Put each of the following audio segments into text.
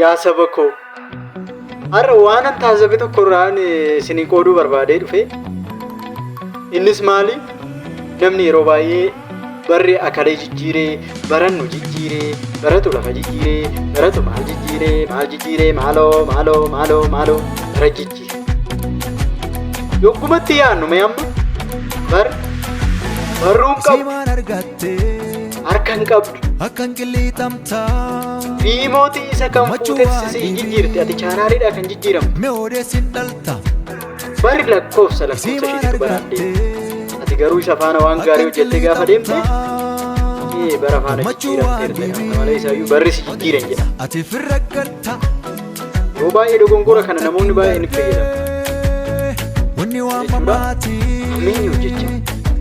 yaa saba koo har'a waan an taasife tokko irraan isinii qooduu barbaadee dhufe. Innis maali? Namni yeroo baay'ee barri akalee jijjiiree, barannu jijjiiree, baratu lafa jijjiiree, baratu maal jijjiiree, maaloo bara jijjiire. Yoggumatti yaannu mee amma barruun qabu harkan qabdu Fiimootii isa kan fuutessisee jijjiirti ati chaanaaliidhaa kan jijjiiramu. Barri lakkoofsa isheetu baraan deemte. Ati garuu isa faana waan gaarii hojjettee gaafa deemte bara faana jijjiiramteerta malee isaayyuu barri si jijjiiran jedha. Yoo baay'ee dogongora kana namoonni baay'een itti fayyadamu. Ammeenyi hojjecha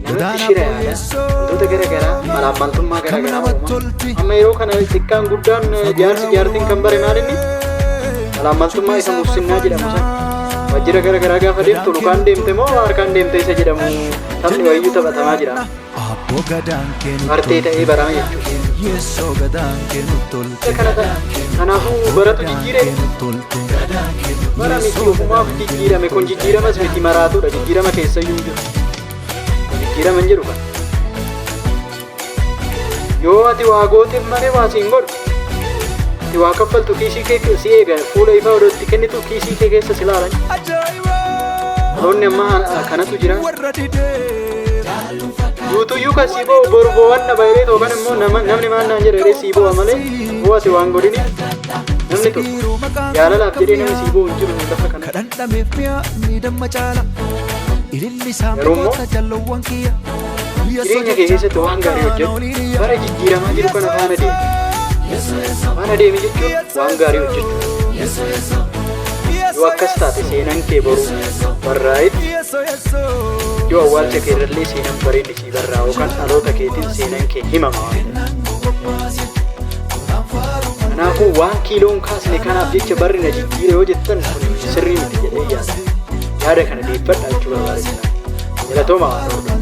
namatti shira yaada wantoota garaagaraa malaammaltummaa garaagaraa uuma. Amma yeroo kana xiqqaan guddaan jaartiin kan bare maalinni malaammaltummaa isa mufsinnaa jedhamu sana. Wajjira garaagaraa gaafa deemtu lukaan deemte moo harkaan deemte isa jedhamu taphni wayyuu taphatamaa jira. Bartee ta'ee barame jechuudha. Kanaafuu baratu jijjiiree bara miti ofumaaf jijjiirame kun jijjiiramas miti maraatudha. Jijjiirama keessayyuu jiru. Jijjiirama hin jedhu kan. Yoo ati waa gooteef malee waa siin godhu. Waa kaffaltu kiisii kee si eega fuula ifaa odootti kennitu kiisii kee keessa si laalan. Dhaloonni ammaa kanatu jira. Guutuyyuu kan siiboo borboowwan dhabayiree yookaan immoo namni maannaan jedhee siiboo malee yoo ati waan godhini namni tokko jaalalaaf jedhee namni siiboo hin jiru lafa kana. Garuu immoo jireenya kee keessatti waan gaarii hojjetu bara jijjiiramaa jiru kana faana deemu. Mana deemi jechuun waan gaarii hojjechu. Yoo akkas taate seenaan kee boruu barraa'etti yoo awwaalcha kee irrallee seenaan bareedni sii barraa yookaan dhaloota keetiin seenaan kee himama waan ta'eef. Kanaafuu waan kiiloon kaasne kanaaf jecha barri na jijjiire yoo jettan kun sirrii miti jedhee yaada kana deeffadhaa jechuu barbaada. Galatooma waan ta'udha.